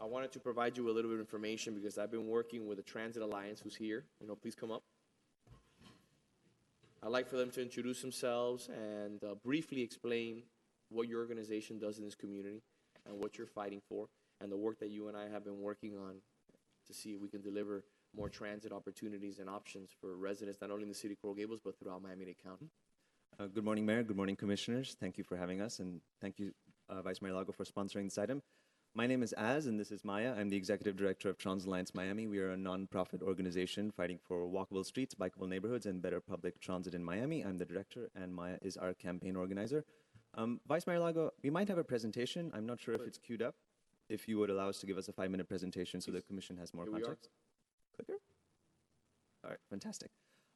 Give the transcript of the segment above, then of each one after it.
I wanted to provide you a little bit of information because I've been working with the Transit Alliance, who's here. Please come up. I'd like for them to introduce themselves and briefly explain what your organization does in this community and what you're fighting for and the work that you and I have been working on to see if we can deliver more transit opportunities and options for residents, not only in the city of Coral Gables, but throughout Miami-Dade County. Good morning, Mayor. Good morning, Commissioners. Thank you for having us, and thank you, Vice Mayor Lago, for sponsoring this item. My name is Az, and this is Maya. I'm the Executive Director of Trans Alliance Miami. We are a nonprofit organization fighting for walkable streets, bikeable neighborhoods, and better public transit in Miami. I'm the director, and Maya is our campaign organizer. Vice Mayor Lago, we might have a presentation. I'm not sure if it's queued up. If you would allow us to give us a 5-minute presentation so the Commission has more context. Clicker? All right, fantastic.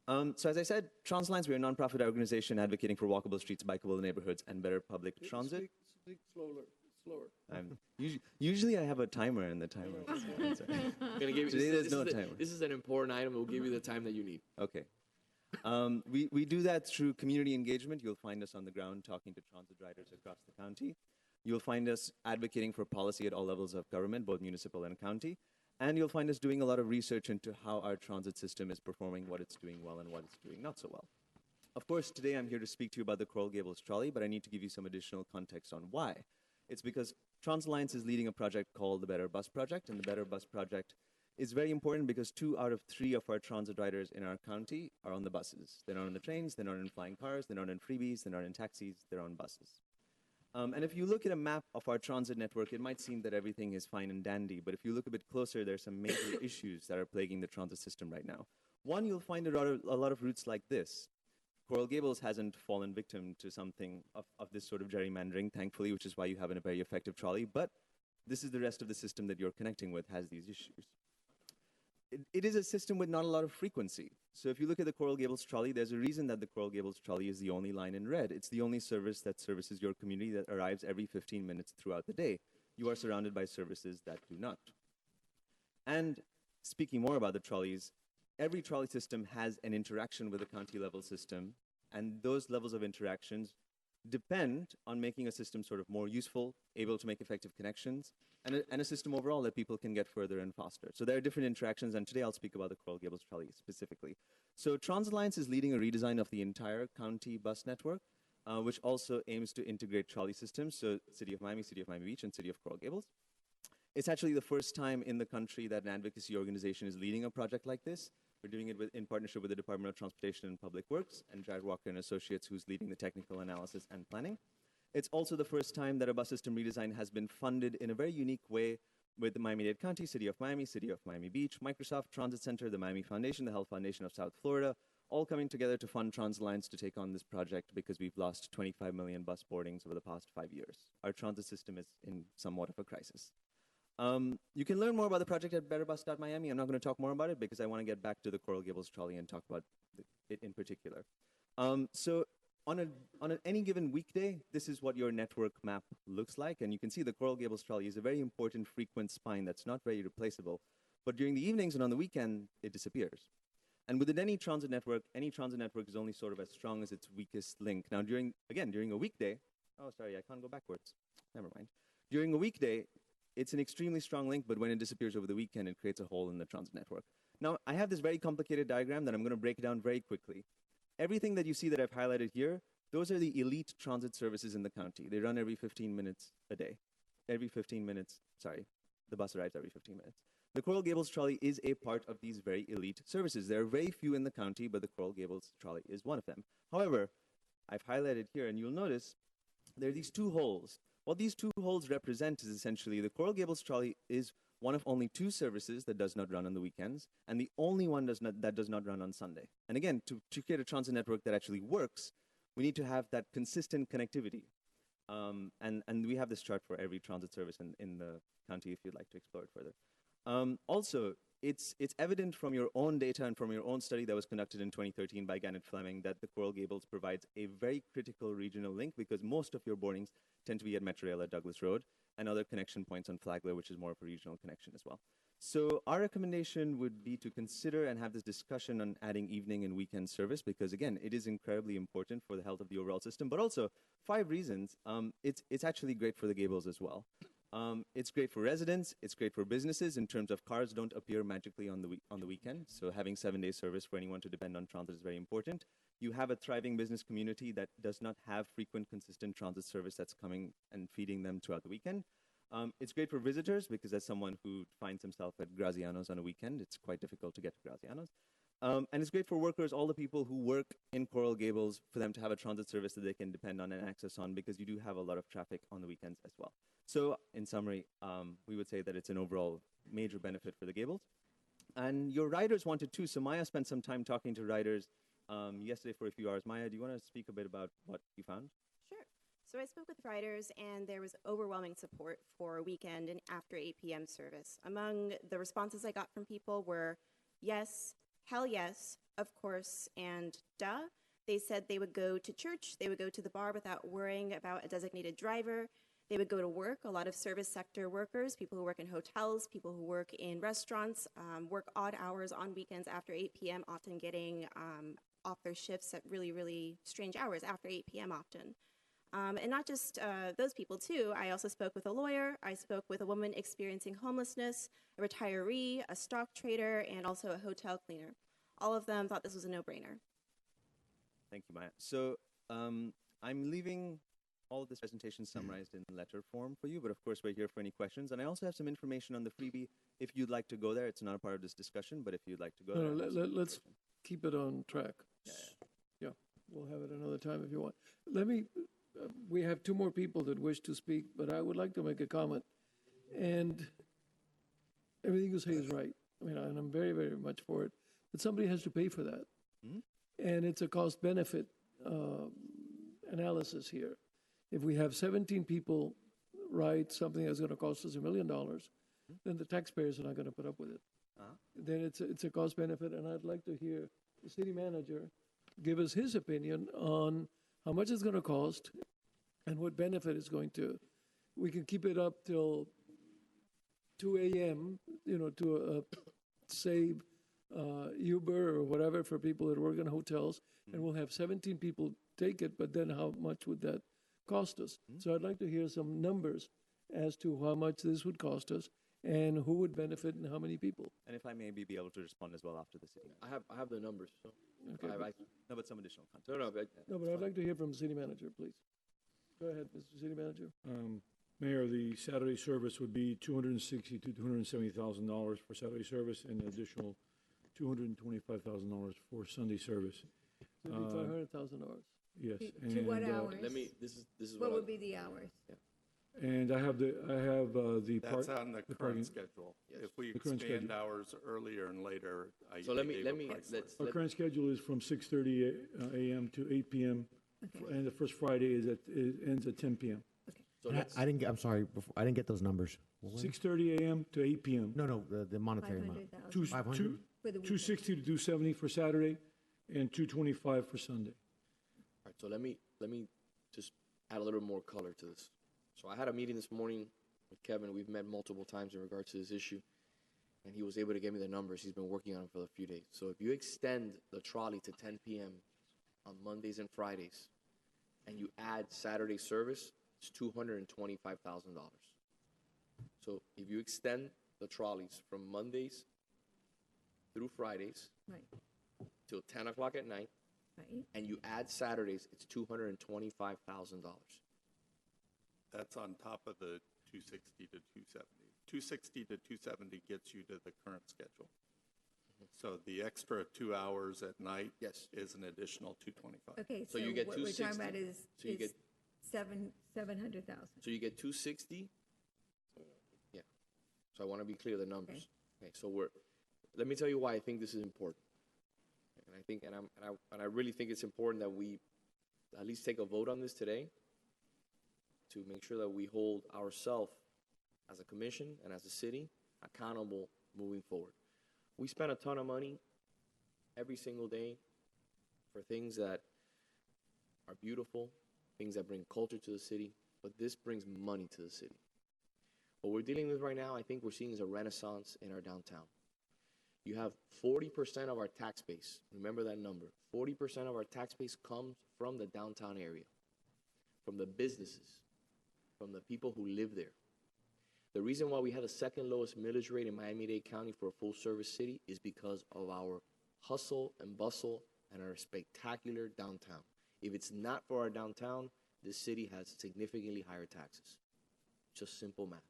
So as I said, Trans Alliance, we're a nonprofit organization advocating for walkable streets, bikeable neighborhoods, and better public transit. Speak slower. Usually I have a timer, and the timer. Today there's no timer. This is an important item. We'll give you the time that you need. Okay. We do that through community engagement. You'll find us on the ground talking to transit riders across the county. You'll find us advocating for policy at all levels of government, both municipal and county. And you'll find us doing a lot of research into how our transit system is performing, what it's doing well, and what it's doing not so well. Of course, today I'm here to speak to you about the Coral Gables Trolley, but I need to give you some additional context on why. It's because Trans Alliance is leading a project called the Better Bus Project, and the Better Bus Project is very important because 2 out of 3 of our transit riders in our county are on the buses. They're not on the trains, they're not in flying cars, they're not in freebies, they're not in taxis, they're on buses. And if you look at a map of our transit network, it might seem that everything is fine and dandy, but if you look a bit closer, there's some major issues that are plaguing the transit system right now. One, you'll find a lot of routes like this. Coral Gables hasn't fallen victim to something of this sort of gerrymandering, thankfully, which is why you have a very effective trolley, but this is the rest of the system that you're connecting with has these issues. It is a system with not a lot of frequency. So if you look at the Coral Gables Trolley, there's a reason that the Coral Gables Trolley is the only line in red. It's the only service that services your community that arrives every 15 minutes throughout the day. You are surrounded by services that do not. And speaking more about the trolleys, every trolley system has an interaction with the county level system, and those levels of interactions depend on making a system sort of more useful, able to make effective connections, and a system overall that people can get further and faster. So there are different interactions, and today I'll speak about the Coral Gables Trolley specifically. So Trans Alliance is leading a redesign of the entire county bus network, which also aims to integrate trolley systems, so City of Miami Beach, and City of Coral Gables. It's actually the first time in the country that an advocacy organization is leading a project like this. We're doing it in partnership with the Department of Transportation and Public Works and Jared Walker and Associates, who's leading the technical analysis and planning. It's also the first time that a bus system redesign has been funded in a very unique way with the Miami-Dade County, City of Miami Beach, Microsoft Transit Center, the Miami Foundation, the Health Foundation of South Florida, all coming together to fund Trans Alliance to take on this project because we've lost 25 million bus boardings over the past 5 years. Our transit system is in somewhat of a crisis. You can learn more about the project at betterbus.miami. I'm not going to talk more about it because I want to get back to the Coral Gables Trolley and talk about it in particular. So on any given weekday, this is what your network map looks like. And you can see the Coral Gables Trolley is a very important frequent spine that's not very replaceable. But during the evenings and on the weekend, it disappears. And within any transit network is only sort of as strong as its weakest link. Now, during a weekday, oh, sorry, I can't go backwards. Never mind. During a weekday, it's an extremely strong link, but when it disappears over the weekend, it creates a hole in the transit network. Now, I have this very complicated diagram that I'm going to break down very quickly. Everything that you see that I've highlighted here, those are the elite transit services in the county. They run every 15 minutes a day. Every 15 minutes, sorry, the bus arrives every 15 minutes. The Coral Gables Trolley is a part of these very elite services. There are very few in the county, but the Coral Gables Trolley is one of them. However, I've highlighted here, and you'll notice there are these 2 holes. What these 2 holes represent is essentially the Coral Gables Trolley is one of only 2 services that does not run on the weekends, and the only one that does not run on Sunday. And again, to create a transit network that actually works, we need to have that consistent connectivity. And we have this chart for every transit service in the county if you'd like to explore it further. Also, it's evident from your own data and from your own study that was conducted in 2013 by Gannett Fleming that the Coral Gables provides a very critical regional link because most of your boardings tend to be at Metro Rail at Douglas Road and other connection points on Flagler, which is more of a regional connection as well. So our recommendation would be to consider and have this discussion on adding evening and weekend service because, again, it is incredibly important for the health of the overall system, but also 5 reasons. It's actually great for the Gables as well. It's great for residents. It's great for businesses in terms of cars don't appear magically on the weekend. So having 7-day service for anyone to depend on transit is very important. You have a thriving business community that does not have frequent, consistent transit service that's coming and feeding them throughout the weekend. It's great for visitors because as someone who finds himself at Graziano's on a weekend, it's quite difficult to get to Graziano's. And it's great for workers, all the people who work in Coral Gables, for them to have a transit service that they can depend on and access on because you do have a lot of traffic on the weekends as well. So in summary, we would say that it's an overall major benefit for the Gables. And your riders wanted too. So Maya spent some time talking to riders yesterday for a few hours. Maya, do you want to speak a bit about what you found? Sure. So I spoke with riders, and there was overwhelming support for weekend and after 8 p.m. service. Among the responses I got from people were yes, hell yes, of course, and duh. They said they would go to church, they would go to the bar without worrying about a designated driver. They would go to work. A lot of service sector workers, people who work in hotels, people who work in restaurants, work odd hours on weekends after 8 p.m., often getting off their shifts at really, really strange hours after 8 p.m. often. And not just those people, too. I also spoke with a lawyer. I spoke with a woman experiencing homelessness, a retiree, a stock trader, and also a hotel cleaner. All of them thought this was a no-brainer. Thank you, Maya. So I'm leaving all of this presentation summarized in letter form for you, but of course we're here for any questions. And I also have some information on the freebie if you'd like to go there. It's not a part of this discussion, but if you'd like to go there. Let's keep it on track. Yeah, we'll have it another time if you want. We have two more people that wish to speak, but I would like to make a comment. And everything you say is right. I mean, and I'm very, very much for it. But somebody has to pay for that. Mm-hmm. And it's a cost-benefit analysis here. If we have 17 people ride something that's going to cost us $1 million, then the taxpayers are not going to put up with it. Then it's a cost-benefit, and I'd like to hear the city manager give us his opinion on how much it's going to cost and what benefit it's going to. We can keep it up till 2 a.m., to save Uber or whatever for people that work in hotels, and we'll have 17 people take it, but then how much would that cost us? So I'd like to hear some numbers as to how much this would cost us and who would benefit and how many people. And if I may be able to respond as well after the city. I have the numbers. So Okay. No, but some additional context. But I'd like to hear from the city manager, please. Go ahead, Mr. City Manager. Mayor, the Saturday service would be $260,000 to $270,000 for Saturday service, and an additional $225,000 for Sunday service. So it'd be $500,000. Yes. To what hours? This is What would be the hours? And I have the That's on the current parking schedule. If we The current expand schedule. hours earlier and later, I So let me gave a price list. Our current schedule is from 6:30 a.m. to 8 p.m. Okay. And the first Friday ends at 10 p.m. So And let's, I didn't get, I'm sorry, I didn't get those numbers. 6:30 a.m. to 8 p.m. No, the monetary amount. 500,000 500? for the weekend. 260 to 270 for Saturday, and 225 for Sunday. all right, so let me just add a little bit more color to this. So I had a meeting this morning with Kevin. We've met multiple times in regards to this issue, and he was able to give me the numbers. He's been working on them for a few days. So if you extend the trolley to 10 p.m. on Mondays and Fridays, and you add Saturday service, it's $225,000. So if you extend the trolleys from Mondays through Fridays Right, till 10 o'clock at night, right. and you add Saturdays, it's $225,000. That's on top of the 260 to 270. 260 to 270 gets you to the current schedule. So the extra 2 hours at night Yes. is an additional 225. Okay, So so you get what we're talking 260. about is, So you get 700,000. So you get 260. Yeah. So I want to be clear the numbers. Okay. So let me tell you why I think this is important. And I think, and I really think it's important that we at least take a vote on this today to make sure that we hold ourselves as a commission and as a city accountable moving forward. We spend a ton of money every single day for things that are beautiful, things that bring culture to the city, but this brings money to the city. What we're dealing with right now, I think we're seeing is a renaissance in our downtown. You have 40% of our tax base. Remember that number. 40% of our tax base comes from the downtown area, from the businesses, from the people who live there. The reason why we have the second lowest millage rate in Miami-Dade County for a full-service city is because of our hustle and bustle and our spectacular downtown. If it's not for our downtown, this city has significantly higher taxes. Just simple math.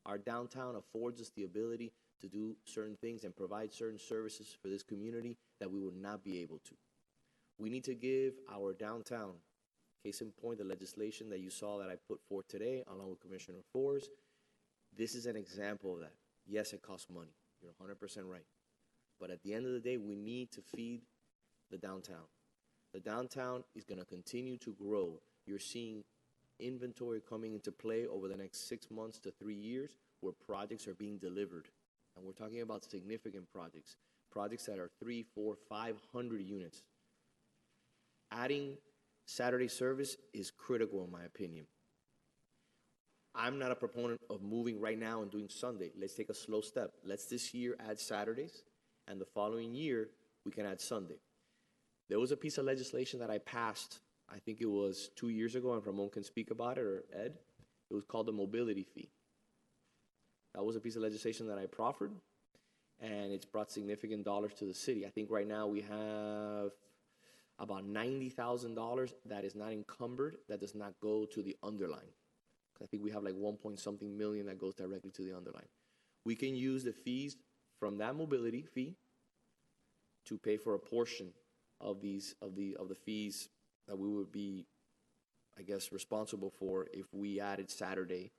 Our downtown affords us the ability to do certain things and provide certain services for this community that we would not be able to. We need to give our downtown, case in point, the legislation that you saw that I put forth today, along with Commissioner Forrest. This is an example of that. Yes, it costs money. You're 100% right. But at the end of the day, we need to feed the downtown. The downtown is going to continue to grow. You're seeing inventory coming into play over the next 6 months to 3 years where projects are being delivered. And we're talking about significant projects, projects that are 300, 400, 500 units. Adding Saturday service is critical in my opinion. I'm not a proponent of moving right now and doing Sunday. Let's take a slow step. Let's this year add Saturdays, and the following year we can add Sunday. There was a piece of legislation that I passed, I think it was 2 years ago, and Ramon can speak about it, or Ed. It was called the mobility fee. That was a piece of legislation that I proffered, and it's brought significant dollars to the city. I think right now we have about $90,000 that is not encumbered, that does not go to the underline. I think we have like 1 point something million that goes directly to the underline. We can use the fees from that mobility fee to pay for a portion of the fees that we would be, I guess, responsible for if we added Saturday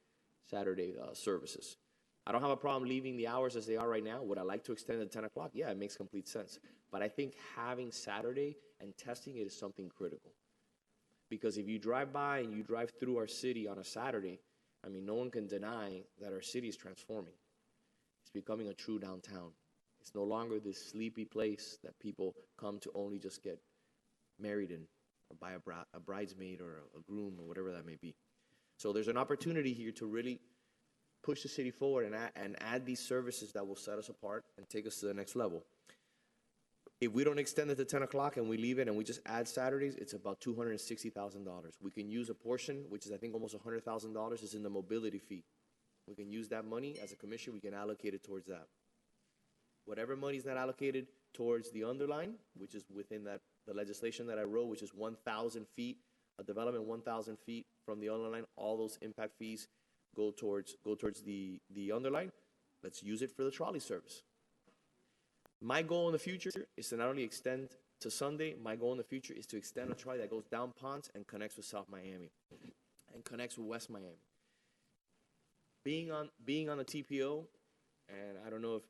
services. I don't have a problem leaving the hours as they are right now. Would I like to extend it to 10 o'clock? Yeah, it makes complete sense. But I think having Saturday and testing it is something critical. Because if you drive by and you drive through our city on a Saturday, I mean, no one can deny that our city is transforming. It's becoming a true downtown. It's no longer this sleepy place that people come to only just get married in, or buy a bridesmaid or a groom or whatever that may be. So there's an opportunity here to really push the city forward and add these services that will set us apart and take us to the next level. If we don't extend it to 10 o'clock and we leave it and we just add Saturdays, it's about $260,000. We can use a portion, which is I think almost $100,000, is in the mobility fee. We can use that money as a commission. We can allocate it towards that. Whatever money is not allocated towards the underline, which is within the legislation that I wrote, which is 1,000 feet, a development 1,000 feet from the underline, all those impact fees go towards the underline. Let's use it for the trolley service. My goal in the future is to not only extend to Sunday, my goal in the future is to extend a trolley that goes down Ponce and connects with South Miami and connects with West Miami. Being on the TPO, and I don't know if,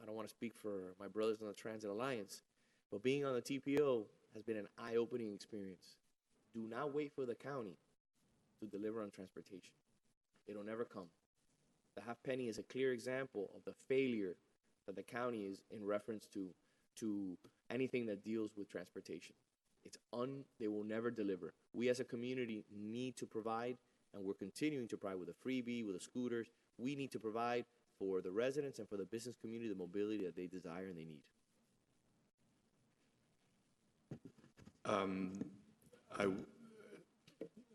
I don't want to speak for my brothers on the Transit Alliance, but being on the TPO has been an eye-opening experience. Do not wait for the county to deliver on transportation. It'll never come. The half penny is a clear example of the failure that the county is in reference to anything that deals with transportation. They will never deliver. We as a community need to provide, and we're continuing to provide with a freebie, with the scooters. We need to provide for the residents and for the business community the mobility that they desire and they need.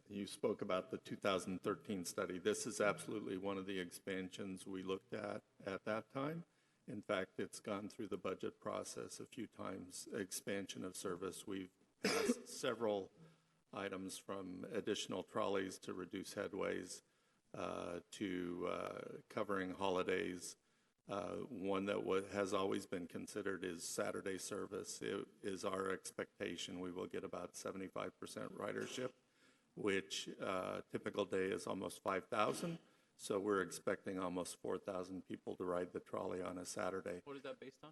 You spoke about the 2013 study. This is absolutely one of the expansions we looked at that time. In fact, it's gone through the budget process a few times, expansion of service. We've passed several items from additional trolleys to reduce headways to covering holidays. One that has always been considered is Saturday service. It is our expectation we will get about 75% ridership, which typical day is almost 5,000. So we're expecting almost 4,000 people to ride the trolley on a Saturday. What is that based on?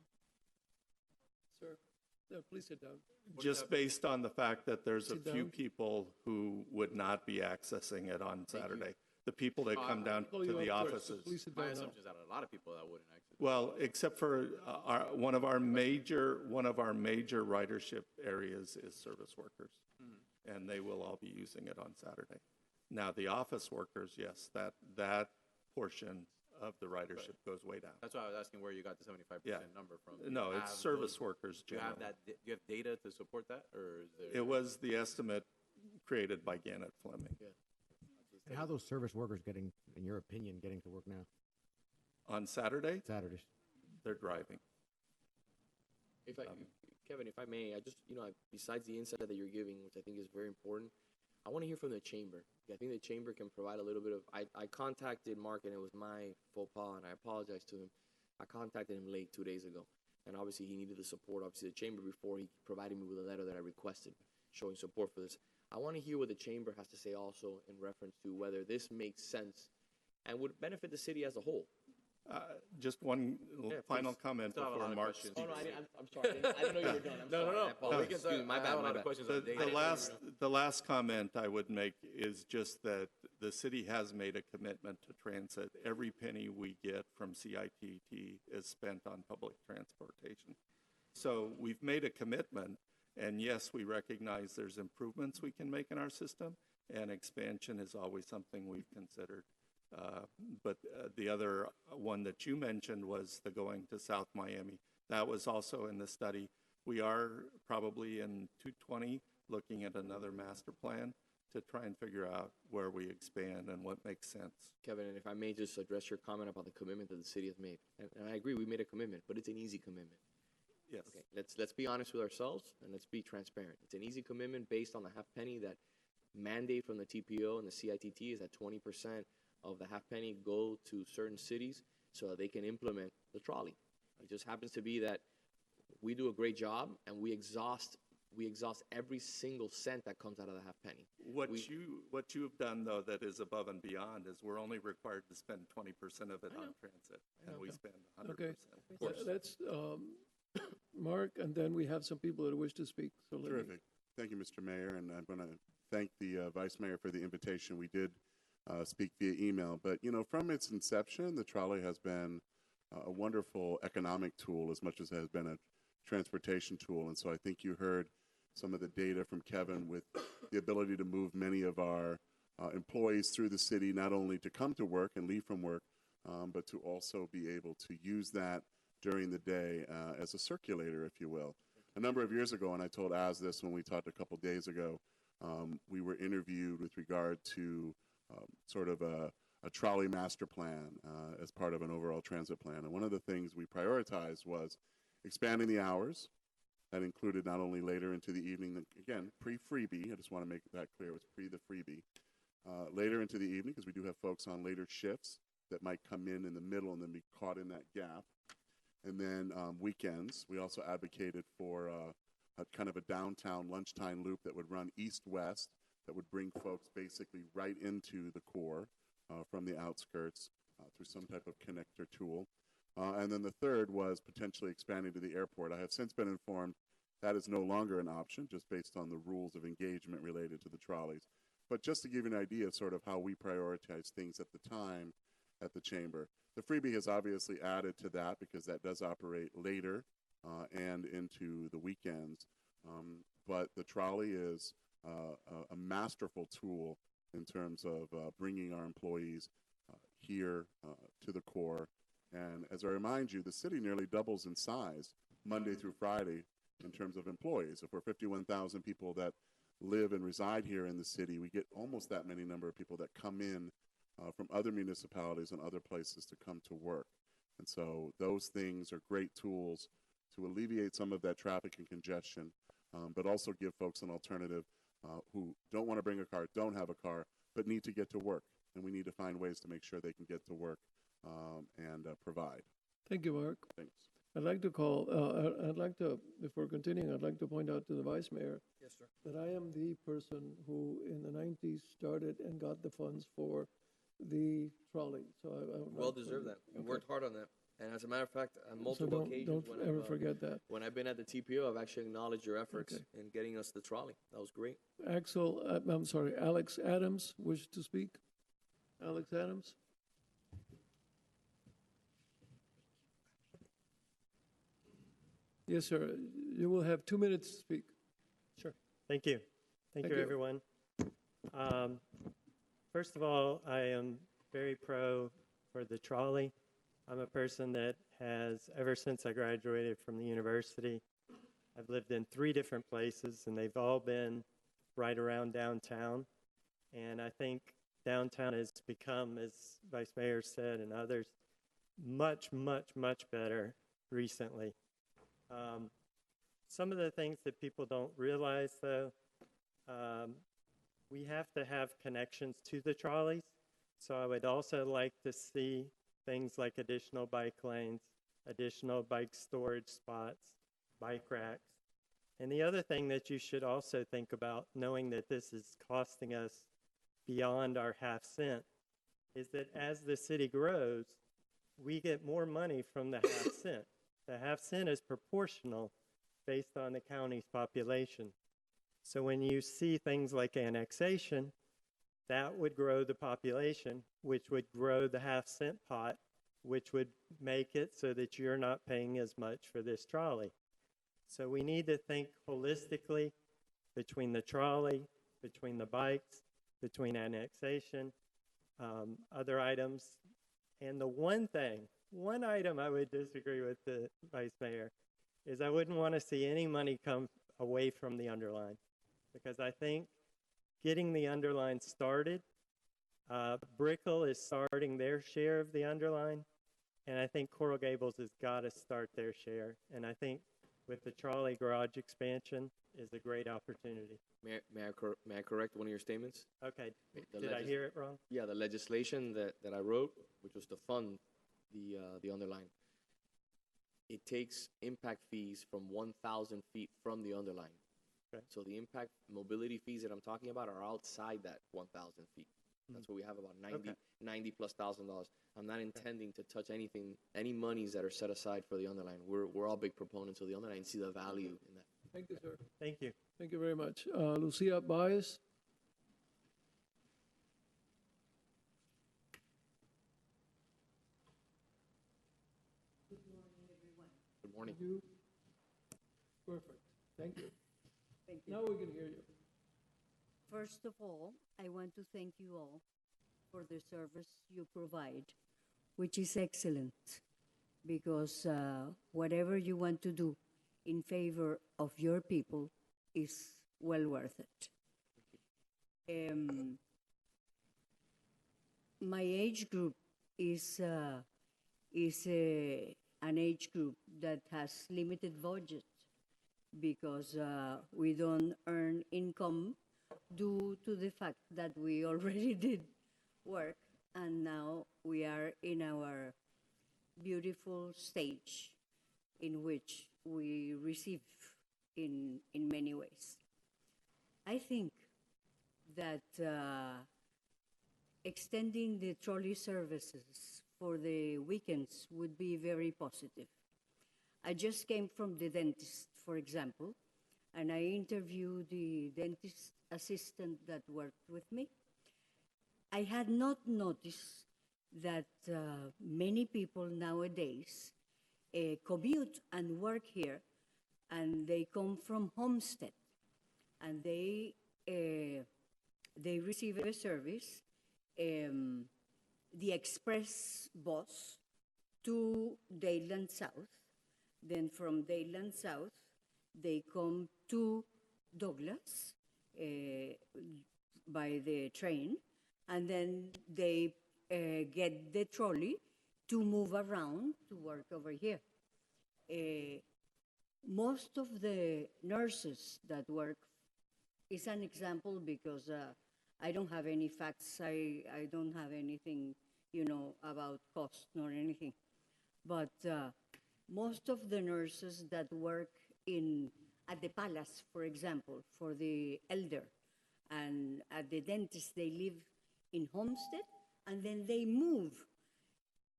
Sir, please sit down. Just based on the fact that there's a few people who would not be accessing it on Saturday. The people that come down to the offices. Please sit My down now. assumption is that a lot of people that wouldn't access. Well, except for one of our major ridership areas is service workers, and they will all be using it on Saturday. Now, the office workers, yes, that portion of the ridership goes way down. That's why I was asking where you got the 75% number from. No, it's service workers Do you generally. have that? Do you have data to support that, or is there? It was the estimate created by Gannett Fleming. Yeah. And how those service workers getting, in your opinion, getting to work now? On Saturday, Saturdays. they're driving. Kevin, if I may, I just, besides the insight that you're giving, which I think is very important, I want to hear from the chamber. I think the chamber can provide a little bit of. I contacted Mark, and it was my faux pas, and I apologize to him. I contacted him late 2 days ago, and obviously he needed the support. Obviously, the chamber before he provided me with a letter that I requested, showing support for this. I want to hear what the chamber has to say also in reference to whether this makes sense and would benefit the city as a whole. Just one final comment Still have a lot before of Mark questions. speaks. Oh, no, I'm sorry. I didn't know you were done. I'm sorry. I apologize. Excuse me. My bad. My bad. The last comment I would make is just that the city has made a commitment to transit. Every penny we get from CITT is spent on public transportation. So we've made a commitment, and yes, we recognize there's improvements we can make in our system, and expansion is always something we've considered. But the other one that you mentioned was the going to South Miami. That was also in the study. We are probably in 220 looking at another master plan to try and figure out where we expand and what makes sense. Kevin, and if I may just address your comment about the commitment that the city has made. And I agree, we made a commitment, but it's an easy commitment. Yes. Okay, let's be honest with ourselves and let's be transparent. It's an easy commitment based on the half penny that mandate from the TPO and the CITT is that 20% of the half penny go to certain cities so that they can implement the trolley. It just happens to be that we do a great job and we exhaust every single cent that comes out of the half penny. What you have done though that is above and beyond is we're only required to spend 20% of it on transit, and we spend 100%. Okay. Of course. Let's, Mark, and then we have some people that wish to speak. So let me- Terrific. Thank you, Mr. Mayor, and I'm going to thank the Vice Mayor for the invitation. We did speak via email, but from its inception, the trolley has been a wonderful economic tool as much as it has been a transportation tool. And so I think you heard some of the data from Kevin with the ability to move many of our employees through the city, not only to come to work and leave from work, but to also be able to use that during the day as a circulator, if you will. A number of years ago, and I told Az this when we talked a couple days ago, we were interviewed with regard to sort of a trolley master plan as part of an overall transit plan. And one of the things we prioritized was expanding the hours. That included not only later into the evening, again, pre-freebie, I just want to make that clear, it was pre the freebie. Later into the evening, because we do have folks on later shifts that might come in the middle and then be caught in that gap. And then weekends, we also advocated for a kind of a downtown lunchtime loop that would run east-west, that would bring folks basically right into the core from the outskirts through some type of connector tool. And then the third was potentially expanding to the airport. I have since been informed that is no longer an option, just based on the rules of engagement related to the trolleys. But just to give you an idea of sort of how we prioritize things at the time at the chamber. The freebie has obviously added to that because that does operate later and into the weekends. But the trolley is a masterful tool in terms of bringing our employees here to the core. And as I remind you, the city nearly doubles in size Monday through Friday in terms of employees. If we're 51,000 people that live and reside here in the city, we get almost that many number of people that come in from other municipalities and other places to come to work. And so those things are great tools to alleviate some of that traffic and congestion, but also give folks an alternative who don't want to bring a car, don't have a car, but need to get to work. And we need to find ways to make sure they can get to work and provide. Thank you, Mark. Thanks. I'd like to before continuing, I'd like to point out to the Vice Mayor that I am the person who in the 90s started and got the funds for the trolley. So I Well deserved that. We worked hard on that. And as a matter of fact, on So multiple occasions, don't ever forget that. when I've been at the TPO, I've actually acknowledged your efforts in getting us the trolley. That was great. Alex Adams wished to speak. Alex Adams. Yes, sir. You will have 2 minutes to speak. Sure. Thank you. Thank you, everyone. First of all, I am very pro for the trolley. I'm a person that has, ever since I graduated from the university, I've lived in 3 different places, and they've all been right around downtown. And I think downtown has become, as Vice Mayor said and others, much, much, much better recently. Some of the things that people don't realize, though, we have to have connections to the trolleys. So I would also like to see things like additional bike lanes, additional bike storage spots, bike racks. And the other thing that you should also think about, knowing that this is costing us beyond our half cent, is that as the city grows, we get more money from the half cent. The half cent is proportional based on the county's population. So when you see things like annexation, that would grow the population, which would grow the half cent pot, which would make it so that you're not paying as much for this trolley. So we need to think holistically between the trolley, between the bikes, between annexation, other items. And the one item I would disagree with the Vice Mayor is I wouldn't want to see any money come away from the underline, because I think getting the underline started, Brickell is starting their share of the underline, and I think Coral Gables has got to start their share. And I think with the trolley garage expansion is a great opportunity. May I correct one of your statements? Okay, did I hear it wrong? Yeah, the legislation that I wrote, which was to fund the underline, it takes impact fees from 1,000 feet from the underline. Okay. So the impact mobility fees that I'm talking about are outside that 1,000 feet. That's what we have, about $90 plus $1,000. I'm not intending to touch any monies that are set aside for the underline. We're all big proponents of the underline and see the value in that. Thank you, sir. Thank you. Thank you very much. Lucia Baez. Good morning. You? Perfect. Thank you. Thank you. Now we can hear you. First of all, I want to thank you all for the service you provide, which is excellent, because whatever you want to do in favor of your people is well worth it. My age group is an age group that has limited budget, because we don't earn income due to the fact that we already did work, and now we are in our beautiful stage in which we receive in many ways. I think that extending the trolley services for the weekends would be very positive. I just came from the dentist, for example, and I interviewed the dentist assistant that worked with me. I had not noticed that many people nowadays commute and work here, and they come from Homestead, and they receive a service, the express bus to Dayland South. Then from Dayland South, they come to Douglas by the train, and then they get the trolley to move around to work over here. Most of the nurses that work is an example, because I don't have any facts. I don't have anything, about cost nor anything. But most of the nurses that work at the palace, for example, for the elder, and at the dentist, they live in Homestead, and then they move.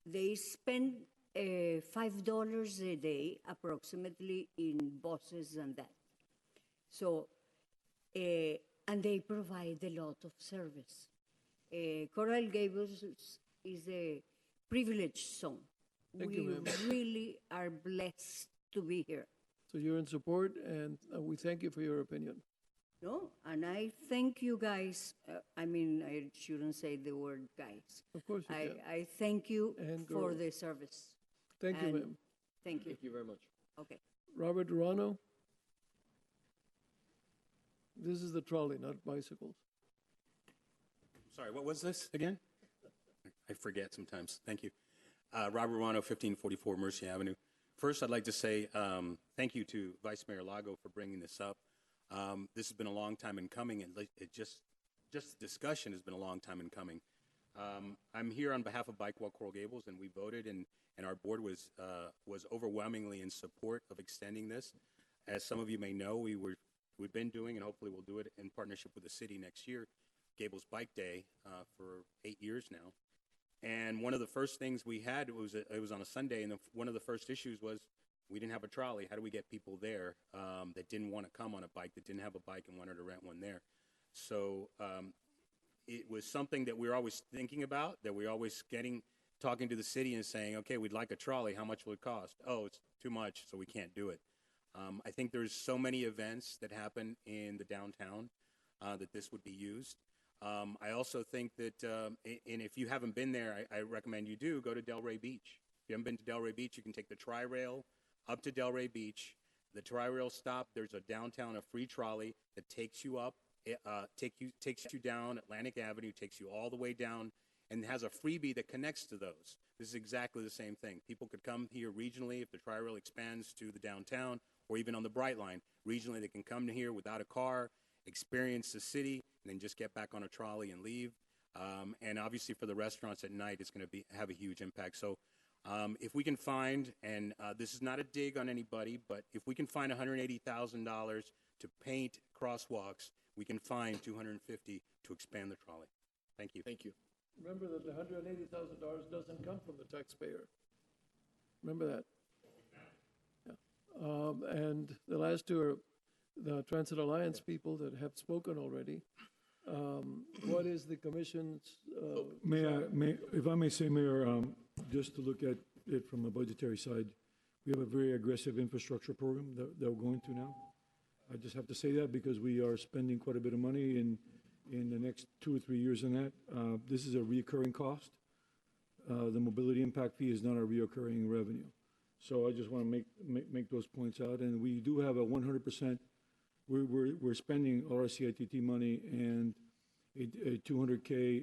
They spend $5 a day approximately in buses and that. So, and they provide a lot of service. Coral Gables is a privileged zone. Thank you, ma'am. We really are blessed to be here. So you're in support, and we thank you for your opinion. No, and I thank you guys. I shouldn't say the word guys. Of course you can. I thank you And for girls. the service. Thank you, And ma'am. Thank you. Thank you very much. Okay. Robert Durano. This is the trolley, not bicycles. Sorry, what was this again? I forget sometimes. Thank you. Robert Romano, 1544 Mercy Avenue. First, I'd like to say thank you to Vice Mayor Lago for bringing this up. This has been a long time in coming, and just discussion has been a long time in coming. I'm here on behalf of Bike Walk Coral Gables, and we voted, and our board was overwhelmingly in support of extending this. As some of you may know, we've been doing, and hopefully we'll do it in partnership with the city next year, Gables Bike Day for 8 years now. And one of the first things we had it was on a Sunday, and one of the first issues was we didn't have a trolley. How do we get people there that didn't want to come on a bike, that didn't have a bike and wanted to rent one there? So it was something that we were always thinking about, that we were always talking to the city and saying, okay, we'd like a trolley. How much will it cost? Oh, it's too much, so we can't do it. I think there's so many events that happen in the downtown that this would be used. I also think that, and if you haven't been there, I recommend you do, go to Delray Beach. If you haven't been to Delray Beach, you can take the Tri-Rail up to Delray Beach. The Tri-Rail stop, there's a free trolley that takes you up, takes you down Atlantic Avenue, takes you all the way down, and has a freebie that connects to those. This is exactly the same thing. People could come here regionally if the Tri-Rail expands to the downtown, or even on the Bright Line. Regionally, they can come to here without a car, experience the city, and then just get back on a trolley and leave. And obviously for the restaurants at night, it's going to have a huge impact. So if we can find, and this is not a dig on anybody, but if we can find $180,000 to paint crosswalks, we can find $250 to expand the trolley. Thank you. Thank you. Remember that the $180,000 doesn't come from the taxpayer. Remember that. Yeah. And the last two are the Transit Alliance people that have spoken already. What is the commission's? If I may say, Mayor, just to look at it from a budgetary side, we have a very aggressive infrastructure program that we're going to now. I just have to say that because we are spending quite a bit of money in the next 2 or 3 years on that. This is a recurring cost. The mobility impact fee is not a recurring revenue. So I just want to make those points out. And we do have a 100%. We're spending all our CITT money and a $200K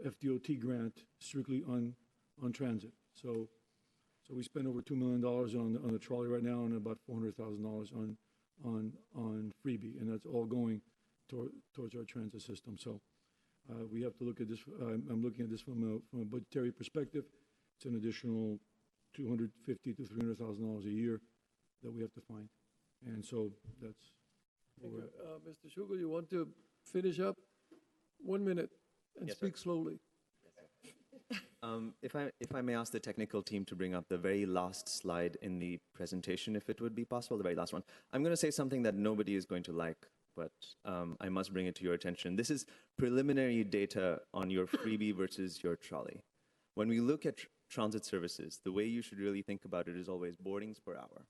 FDOT grant strictly on transit. So we spend over $2 million on the trolley right now and about $400,000 on freebie, and that's all going towards our transit system. So we have to look at this. I'm looking at this from a budgetary perspective. It's an additional $250,000 to $300,000 a year that we have to find. And so that's where we're at. Mr. Schugel, you want to finish up? 1 minute and Yes, speak slowly. If I may ask the technical team to bring up the very last slide in the presentation, if it would be possible, the very last one. I'm going to say something that nobody is going to like, but I must bring it to your attention. This is preliminary data on your freebie versus your trolley. When we look at transit services, the way you should really think about it is always boardings per hour.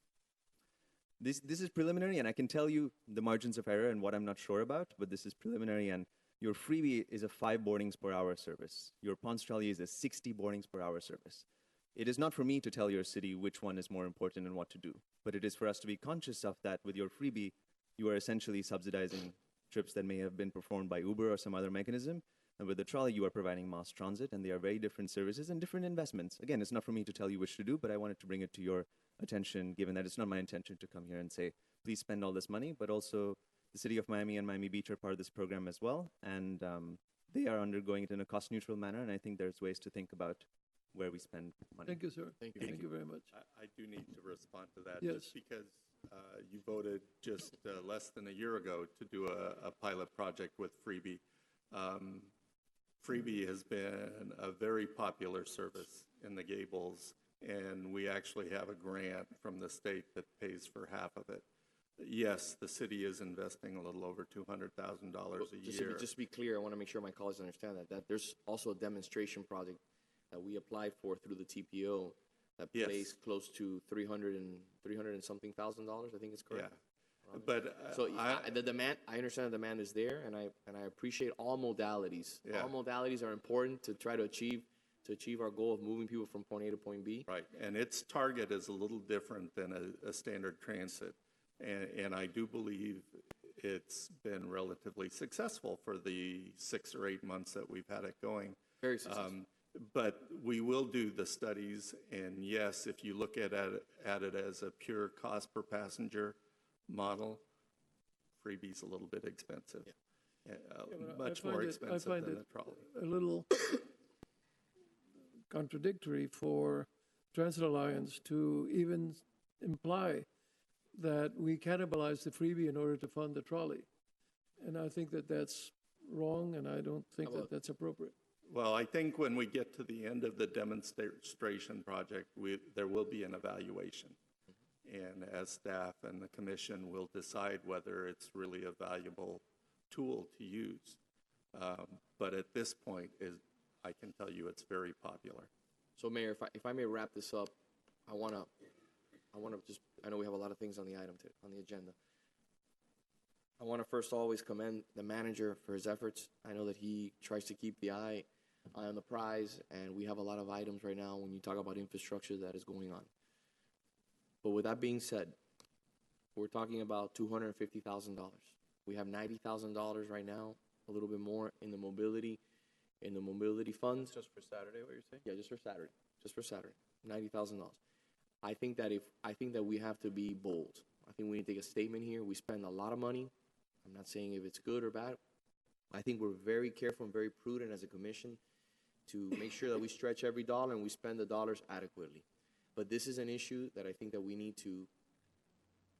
This is preliminary, and I can tell you the margins of error and what I'm not sure about, but this is preliminary, and your freebie is a 5 boardings per hour service. Your Ponce trolley is a 60 boardings per hour service. It is not for me to tell your city which one is more important and what to do, but it is for us to be conscious of that. With your freebie, you are essentially subsidizing trips that may have been performed by Uber or some other mechanism, and with the trolley, you are providing mass transit, and they are very different services and different investments. Again, it's not for me to tell you which to do, but I wanted to bring it to your attention, given that it's not my intention to come here and say, please spend all this money, but also the City of Miami and Miami Beach are part of this program as well, and they are undergoing it in a cost-neutral manner, and I think there's ways to think about where we spend money. Thank you, sir. Thank you. Thank you very much. I do need to respond to that. Yes. Just because you voted just less than a year ago to do a pilot project with Freebie. Freebie has been a very popular service in the Gables, and we actually have a grant from the state that pays for half of it. Yes, the city is investing a little over $200,000 a year. Just to be clear, I want to make sure my colleagues understand that there's also a demonstration project that we applied for through the TPO that Yes. pays close to 300 and something thousand dollars. I think it's correct. Yeah. But So the demand, I understand the demand is there, and I appreciate all modalities. Yeah. All modalities are important to try to achieve our goal of moving people from point A to point B. right, and its target is a little different than a standard transit. And I do believe it's been relatively successful for the 6 or 8 months that we've had it going. Very successful. But we will do the studies, and yes, if you look at it as a pure cost per passenger model, freebie's a little bit expensive. Much more expensive than the trolley. A little contradictory for Transit Alliance to even imply that we cannibalize the freebie in order to fund the trolley. And I think that that's wrong, and I don't think that that's appropriate. Well, I think when we get to the end of the demonstration project, there will be an evaluation. And as staff and the commission will decide whether it's really a valuable tool to use. But at this point, I can tell you it's very popular. So, Mayor, if I may wrap this up, I want to just, I know we have a lot of things on the on the agenda. I want to first always commend the manager for his efforts. I know that he tries to keep the eye on the prize, and we have a lot of items right now when you talk about infrastructure that is going on. But with that being said, we're talking about $250,000. We have $90,000 right now, a little bit more in the mobility funds. Just for Saturday, what you're saying? Yeah, just for Saturday, $90,000. I think that we have to be bold. I think we need to take a statement here. We spend a lot of money. I'm not saying if it's good or bad. I think we're very careful and very prudent as a commission to make sure that we stretch every dollar and we spend the dollars adequately. But this is an issue that I think that we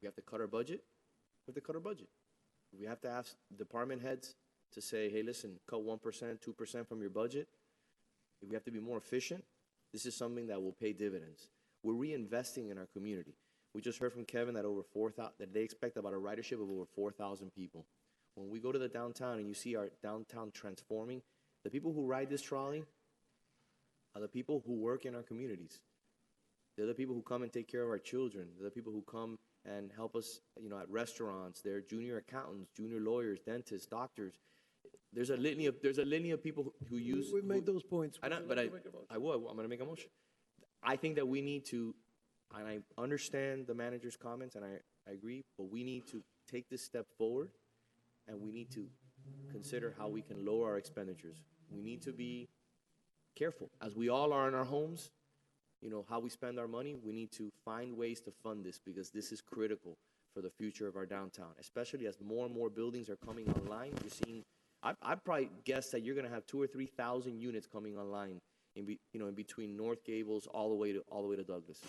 have to cut our budget. We have to cut our budget. We have to ask department heads to say, hey, listen, cut 1%, 2% from your budget. If we have to be more efficient, this is something that will pay dividends. We're reinvesting in our community. We just heard from Kevin that that they expect about a ridership of over 4,000 people. When we go to the downtown and you see our downtown transforming, the people who ride this trolley are the people who work in our communities. They're the people who come and take care of our children. They're the people who come and help us, at restaurants. They're junior accountants, junior lawyers, dentists, doctors. There's a litany of people who use. We've made those points. I know, but I will. I'm going to make a motion. I think that we need to, and I understand the manager's comments, and I agree, but we need to take this step forward, and we need to consider how we can lower our expenditures. We need to be careful, as we all are in our homes. How we spend our money, we need to find ways to fund this because this is critical for the future of our downtown, especially as more and more buildings are coming online. You're seeing, I probably guess that you're going to have 2,000 or 3,000 units coming online in between North Gables all the way to Douglas.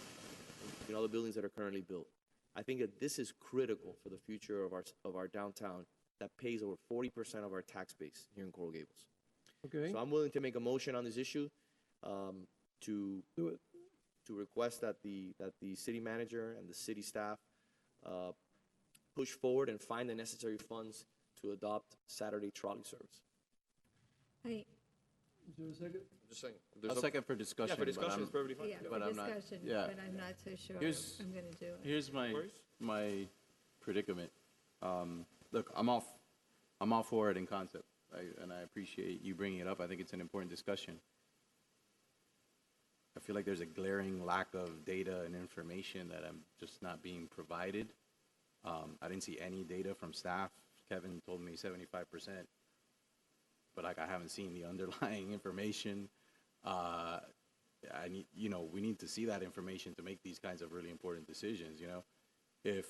All the buildings that are currently built. I think that this is critical for the future of our downtown that pays over 40% of our tax base here in Coral Gables. Okay. So I'm willing to make a motion on this issue to Do it. to request that the city manager and the city staff push forward and find the necessary funds to adopt Saturday trolley service. I, Is there a second? I'm just saying. I'll second for discussion. Yeah, for discussion, it's perfectly fine. yeah, But for I'm not- discussion, yeah. but I'm not so sure Here's- I'm going to do it. Here's my worries. my predicament. Look, I'm all for it in concept, and I appreciate you bringing it up. I think it's an important discussion. I feel like there's a glaring lack of data and information that I'm just not being provided. I didn't see any data from staff. Kevin told me 75%, but I haven't seen the underlying information. We need to see that information to make these kinds of really important decisions. If,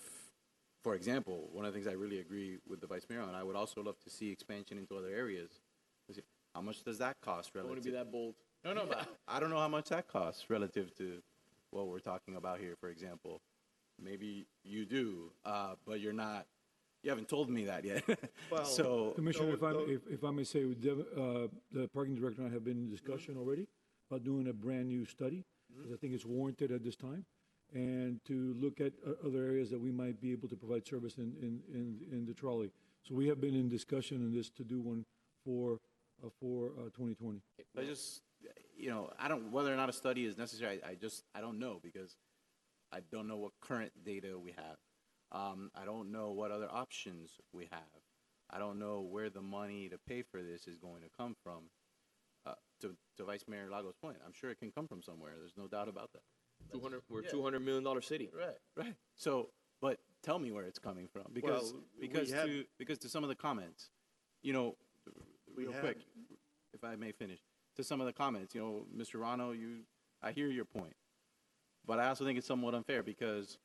for example, one of the things I really agree with the vice mayor on, I would also love to see expansion into other areas. How much does that cost I relative? want to be that bold. No, but I don't know how much that costs relative to what we're talking about here, for example. Maybe you do, but you haven't told me that yet. Well, so, Commissioner, if I may say, the parking director and I have been in discussion already about doing a brand-new study, because I think it's warranted at this time, and to look at other areas that we might be able to provide service in the trolley. So we have been in discussion on this to do one for 2020. I just, I don't, whether or not a study is necessary, I don't know, because I don't know what current data we have. I don't know what other options we have. I don't know where the money to pay for this is going to come from. To Vice Mayor Lago's point, I'm sure it can come from somewhere. There's no doubt about that. We're a $200 million city. Right. So but tell me where it's coming from, because Well, because to some of the comments, you know, real quick, if I may finish, to some of the comments, you know, Mr. Rano, I hear your point, but I also think it's somewhat unfair because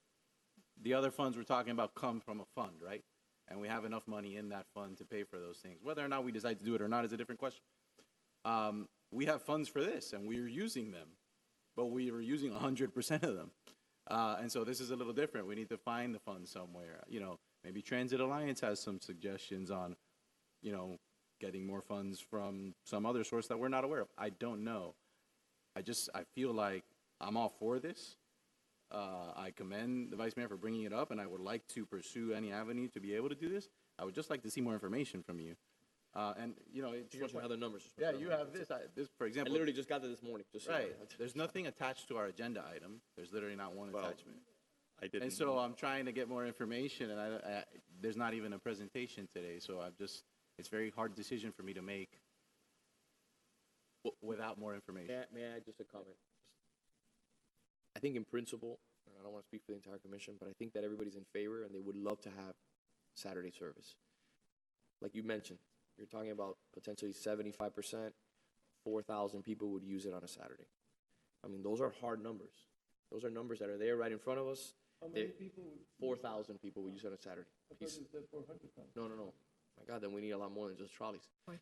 the other funds we're talking about come from a fund, right? And we have enough money in that fund to pay for those things. Whether or not we decide to do it or not is a different question. We have funds for this, and we're using them, but we are using 100% of them. And so this is a little different. We need to find the funds somewhere. You know, maybe Transit Alliance has some suggestions on, you know, getting more funds from some other source that we're not aware of. I don't know. I feel like I'm all for this. I commend the Vice Mayor for bringing it up, and I would like to pursue any avenue to be able to do this. I would just like to see more information from you. And, you know, Just want to have the numbers. yeah, you have this. This, for I example. literally just got that this morning. Just so you Right. know. There's nothing attached to our agenda item. There's literally not one attachment. I didn't. And so I'm trying to get more information, and there's not even a presentation today. So it's a very hard decision for me to make without more information. May I just a comment? I think in principle, and I don't want to speak for the entire commission, but I think that everybody's in favor and they would love to have Saturday service. Like you mentioned, you're talking about potentially 75%, 4,000 people would use it on a Saturday. I mean, those are hard numbers. Those are numbers that are there right in front of us. How many people would? 4,000 people would use it on a Saturday. I thought you said 400,000. No. My God, then we need a lot more than just trolleys. I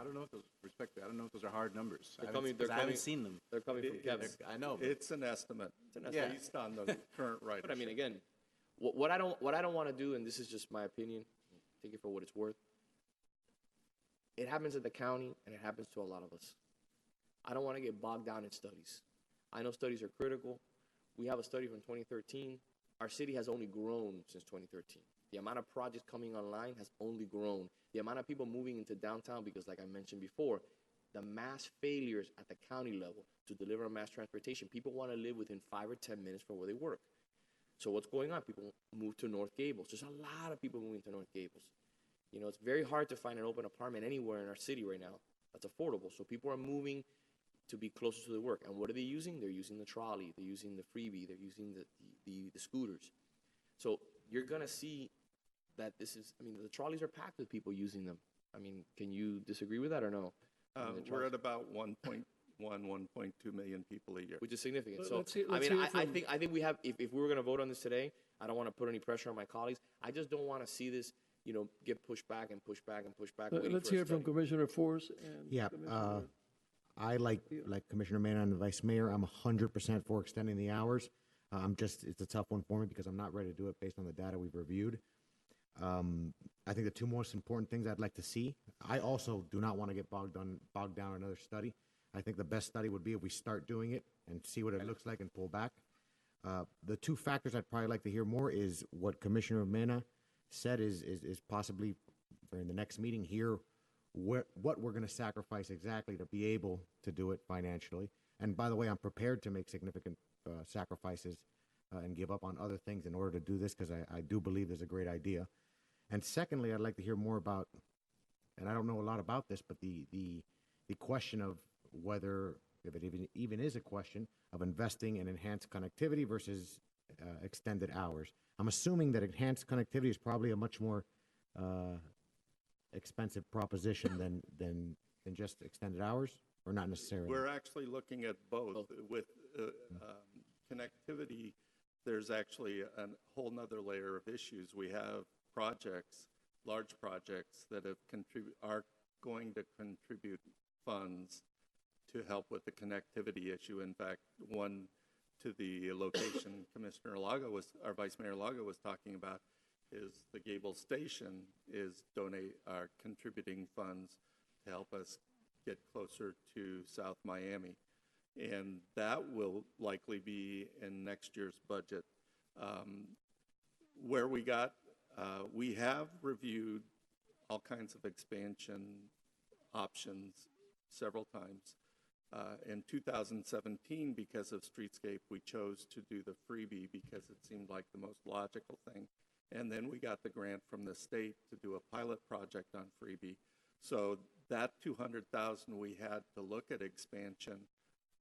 don't know if those, respectfully, I don't know if those are hard numbers. They're I coming- haven't, 'cause they're I haven't coming- seen them. They're coming from Kevin. I know. But It's an estimate. Yeah. Based on the current ridership. But I mean, again, what I don't want to do, and this is just my opinion, take it for what it's worth. It happens at the county, and it happens to a lot of us. I don't want to get bogged down in studies. I know studies are critical. We have a study from 2013. Our city has only grown since 2013. The amount of projects coming online has only grown. The amount of people moving into downtown, because like I mentioned before, the mass failures at the county level to deliver mass transportation, people want to live within 5 or 10 minutes from where they work. So what's going on? People move to North Gables. There's a lot of people moving to North Gables. You know, it's very hard to find an open apartment anywhere in our city right now that's affordable. So people are moving to be closer to their work. And what are they using? They're using the trolley. They're using the freebie. They're using the scooters. So you're going to see that this is, I mean, the trolleys are packed with people using them. I mean, can you disagree with that or no? We're at about 1.1, 1.2 million people a year. Which is significant. So, Let's hear I from- think we have, if we were going to vote on this today, I don't want to put any pressure on my colleagues. I just don't want to see this, you know, get pushed back and pushed back and pushed back. waiting Let's for a hear from study. Commissioner Force and Yeah, Commissioner. I like Commissioner Mena and the Vice Mayor. I'm 100% for extending the hours. It's a tough one for me because I'm not ready to do it based on the data we've reviewed. I think the two most important things I'd like to see, I also do not want to get bogged down in another study. I think the best study would be if we start doing it and see what it looks like and pull back. The two factors I'd probably like to hear more is what Commissioner Mena said is possibly during the next meeting here what we're going to sacrifice exactly to be able to do it financially. And by the way, I'm prepared to make significant sacrifices and give up on other things in order to do this because I do believe there's a great idea. And secondly, I'd like to hear more about, and I don't know a lot about this, but the question of whether, if it even is a question, of investing in enhanced connectivity versus extended hours. I'm assuming that enhanced connectivity is probably a much more expensive proposition than just extended hours, or not necessarily? We're actually looking at both. With connectivity, there's actually a whole nother layer of issues. We have projects, large projects that are going to contribute funds to help with the connectivity issue. In fact, one to the location our Vice Mayor Lago was talking about is the Gable Station is contributing funds to help us get closer to South Miami. And that will likely be in next year's budget. We have reviewed all kinds of expansion options several times. In 2017, because of Streetscape, we chose to do the freebie because it seemed like the most logical thing. And then we got the grant from the state to do a pilot project on freebie. So that $200,000 we had to look at expansion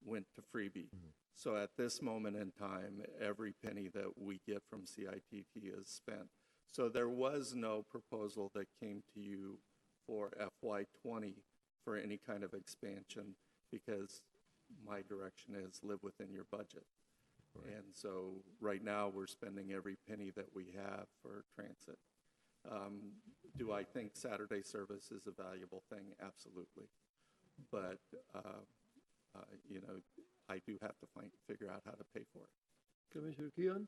went to freebie. So at this moment in time, every penny that we get from CITT is spent. So there was no proposal that came to you for FY20 for any kind of expansion, because my direction is live within your budget. And so right now, we're spending every penny that we have for transit. Do I think Saturday service is a valuable thing? Absolutely. But, you know, I do have to figure out how to pay for it. Commissioner Keon?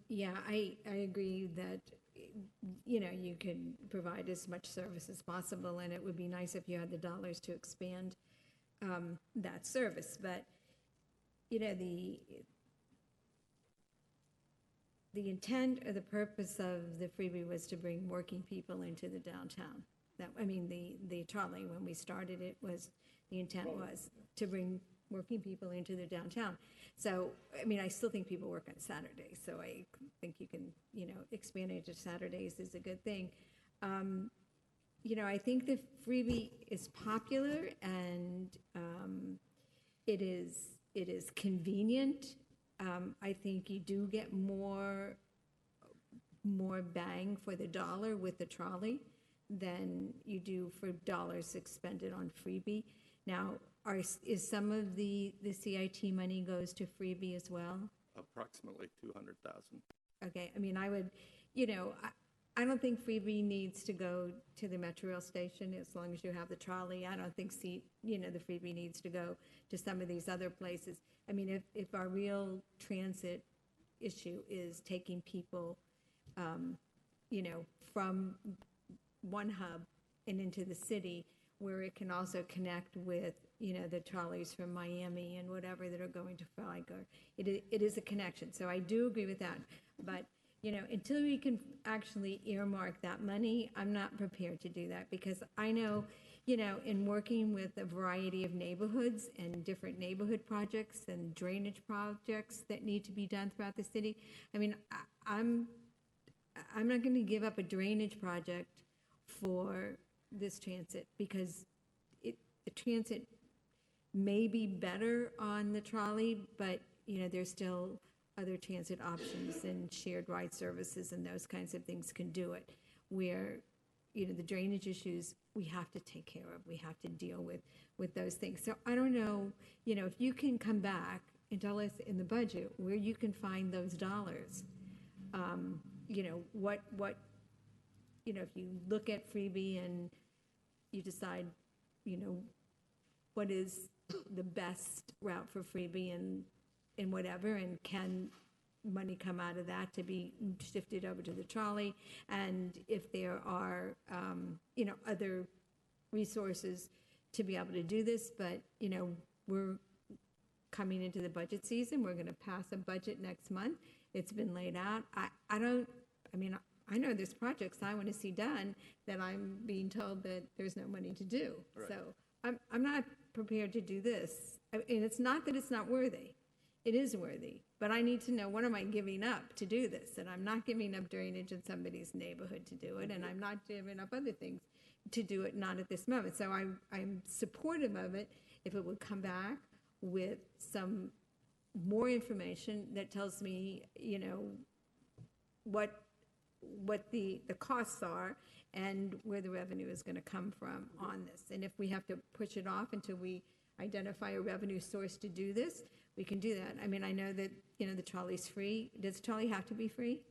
Yeah, I agree that, you know, you could provide as much service as possible, and it would be nice if you had the dollars to expand that service. But, you know, the intent or the purpose of the freebie was to bring working people into the downtown. That, I mean, the trolley, when we started it, was, the intent was to bring working people into the downtown. So, I mean, I still think people work on Saturdays, so I think you can, you know, expand it to Saturdays is a good thing. You know, I think the freebie is popular, and it is convenient. I think you do get more bang for the dollar with the trolley than you do for dollars expended on freebie. Now, is some of the CIT money goes to freebie as well? Approximately 200,000. Okay, I mean, I would, you know, I don't think freebie needs to go to the Metro Rail station as long as you have the trolley. I don't think, you know, the freebie needs to go to some of these other places. I mean, if our real transit issue is taking people, you know, from one hub and into the city, where it can also connect with, you know, the trolleys from Miami and whatever that are going to Flagler. It is a connection. So I do agree with that. But, you know, until we can actually earmark that money, I'm not prepared to do that, because I know, you know, in working with a variety of neighborhoods and different neighborhood projects and drainage projects that need to be done throughout the city, I mean, I'm not going to give up a drainage project for this transit, because the transit may be better on the trolley, but, you know, there's still other transit options, and shared ride services and those kinds of things can do it, where, you know, the drainage issues we have to take care of. We have to deal with those things. So I don't know, you know, if you can come back and tell us in the budget where you can find those dollars, you know, what, you know, if you look at freebie and you decide, you know, what is the best route for freebie and whatever, and can money come out of that to be shifted over to the trolley, and if there are, you know, other resources to be able to do this. But, you know, we're coming into the budget season. We're going to pass a budget next month. It's been laid out. I mean, I know there's projects I want to see done that I'm being told that there's no money to do. Right. So I'm not prepared to do this. And it's not that it's not worthy. It is worthy. But I need to know, what am I giving up to do this? And I'm not giving up drainage in somebody's neighborhood to do it. And I'm not giving up other things to do it, not at this moment. So I'm supportive of it if it would come back with some more information that tells me, you know, what the costs are and where the revenue is going to come from on this. And if we have to push it off until we identify a revenue source to do this, we can do that. I mean, I know that, you know, the trolley's free. Does the trolley have to be free?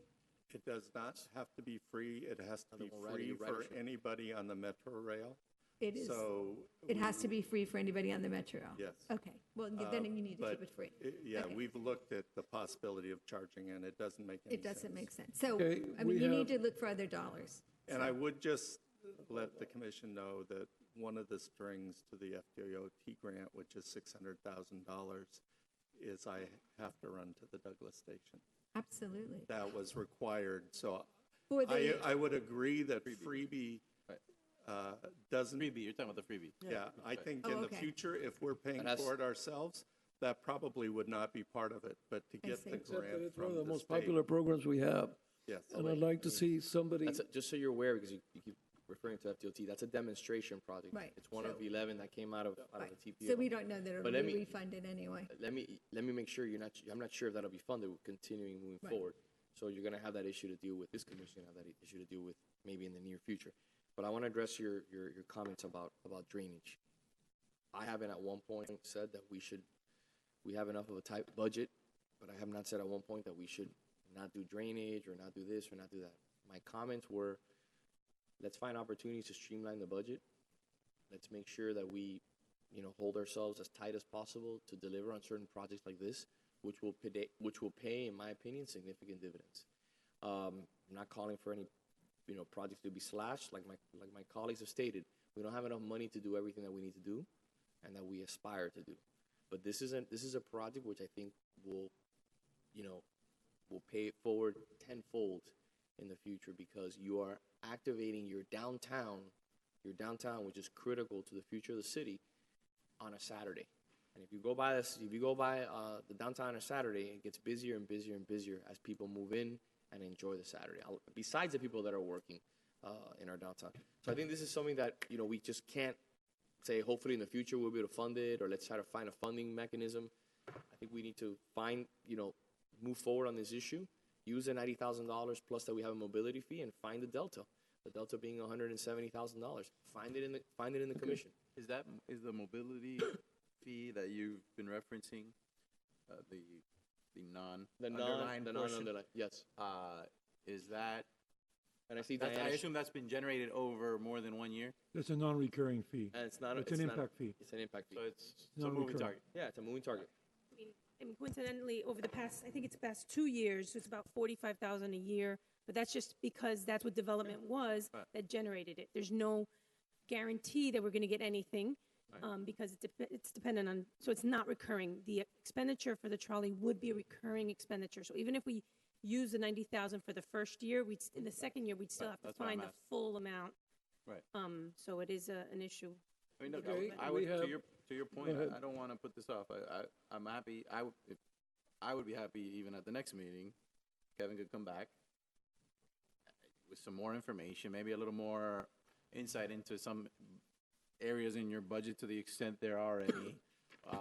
It does not have to be free. It has to be free for anybody on the Metro Rail. It is. So it has to be free for anybody on the Metro Rail? Yes. Okay. Well, then you need to keep it free. Yeah, okay. We've looked at the possibility of charging, and it doesn't make any sense. It doesn't make sense. So, Okay, I mean, you need to look for other dollars. And I would just let the commission know that one of the strings to the FDOT grant, which is $600,000, is I have to run to the Douglas station. Absolutely. That was required. So the, I would agree that freebie doesn't. Freebie, you're talking about the freebie. Yeah, I think in the future, if we're paying for it ourselves, that probably would not be part of it. But to get the Except that grant it's from one of the most state, popular programs we have. yes. And I'd like to see somebody. Just so you're aware, because you keep referring to FDOT. That's a demonstration project. Right, It's one so- of 11 that came out of Right. the TPO. So we don't know that it'll But let be me- refunded anyway. Let me make sure I'm not sure if that'll be funded continuing moving Right. forward. So you're going to have that issue to deal with. This commission will have that issue to deal with maybe in the near future. But I want to address your comments about drainage. I haven't at one point said that we have enough of a tight budget, but I have not said at one point that we should not do drainage or not do this or not do that. My comments were, let's find opportunities to streamline the budget. Let's make sure that we, hold ourselves as tight as possible to deliver on certain projects like this, which will pay, in my opinion, significant dividends. I'm not calling for any, projects to be slashed, like my colleagues have stated. We don't have enough money to do everything that we need to do, and that we aspire to do. But this is a project which I think will pay it forward tenfold in the future, because you are activating your downtown, which is critical to the future of the city, on a Saturday. And if you go by the downtown on a Saturday, it gets busier and busier and busier as people move in and enjoy the Saturday. Besides the people that are working in our downtown. So I think this is something that we just can't say. Hopefully in the future we'll be able to fund it, or let's try to find a funding mechanism. I think we need to move forward on this issue. Use the $90,000 plus that we have a mobility fee, and find the delta. The delta being $170,000. Find it in the commission. Is the mobility fee that you've been referencing, the non-underlying portion? Yes. Is that? And I see I Diana. assume that's been generated over more than 1 year. That's a non-recurring fee. And it's not. It's an impact fee. It's an impact fee. So it's a moving Non-recurring. target. Yeah, it's a moving target. And coincidentally, over the past, I think it's past 2 years, it's about 45,000 a year. But that's just because that's what development was that generated it. There's no guarantee that we're going to get anything, because it's dependent on. So it's not recurring. The expenditure for the trolley would be a recurring expenditure. So even if we use the 90,000 for the first year, in the second year we'd still have to That's what I'm find the asking. full amount. Right. So it is an issue. I mean, look, Okay, I would, we have- to your point, Go ahead. I don't want to put this off. I'm happy. I would be happy even at the next meeting, Kevin could come back with some more information, maybe a little more insight into some areas in your budget, to the extent there are any,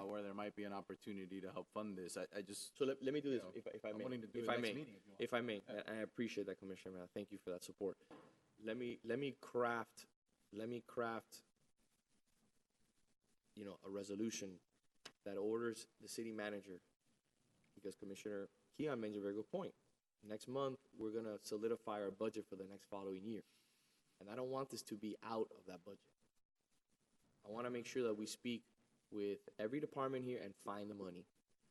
where there might be an opportunity to help fund this. I just. So let me do this, if I I'm may. willing to do if it I next may, meeting if you want. if I may, and I appreciate that, Commissioner. Man. Thank you for that support. Let me craft, a resolution that orders the city manager, because Commissioner Keon made a very good point. Next month, we're going to solidify our budget for the next following year. And I don't want this to be out of that budget. I want to make sure that we speak with every department here and find the money.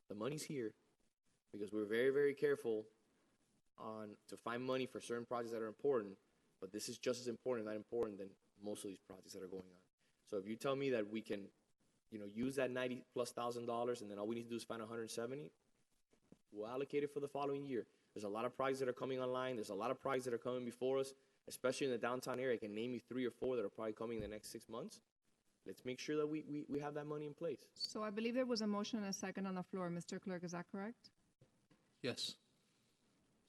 The money's here, because we're very, very careful to find money for certain projects that are important, but this is just as important, if not important, than most of these projects that are going on. So if you tell me that we can, use that $90,000+, and then all we need to do is find 170, we'll allocate it for the following year. There's a lot of projects that are coming online. There's a lot of projects that are coming before us, especially in the downtown area. I can name you 3 or 4 that are probably coming in the next 6 months. Let's make sure that we have that money in place. So I believe there was a motion and a second on the floor. Mr. Clerk, is that correct? Yes.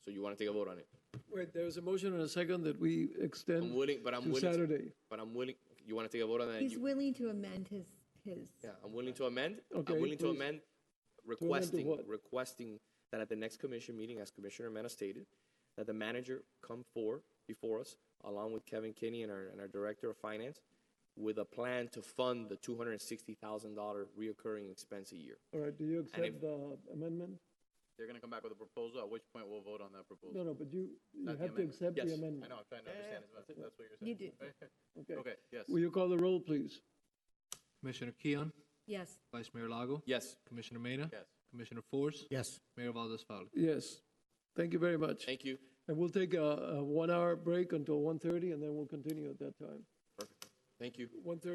So you want to take a vote on it? Wait, there's a motion and a second that we extend I'm willing. to Saturday. But I'm willing. You want to take a vote on that? He's willing to amend his. Yeah, I'm willing to amend. Okay, I'm willing to please. amend, to what? requesting that at the next commission meeting, as Commissioner Mena stated, that the manager come before us, along with Kevin Kinney and our Director of Finance, with a plan to fund the $260,000 reoccurring expense a year. All right, do you And accept the amendment? They're going to come back with a proposal, at which point we'll vote on that proposal. No, but you Not the have to amendment. accept Yes. the I amendment. know, I'm trying to understand. That's what you're saying. You do. Okay. Okay, yes. Will you call the roll, please? Commissioner Keon, Yes. Vice Mayor Lago, Yes. Commissioner Mena, Yes. Commissioner Force, Yes. Mayor Valdez-Fowler. Yes. Thank you very much. Thank you. And we'll take a 1 hour break until 1:30, and then we'll continue at that time. Perfect. Thank you. 1:30.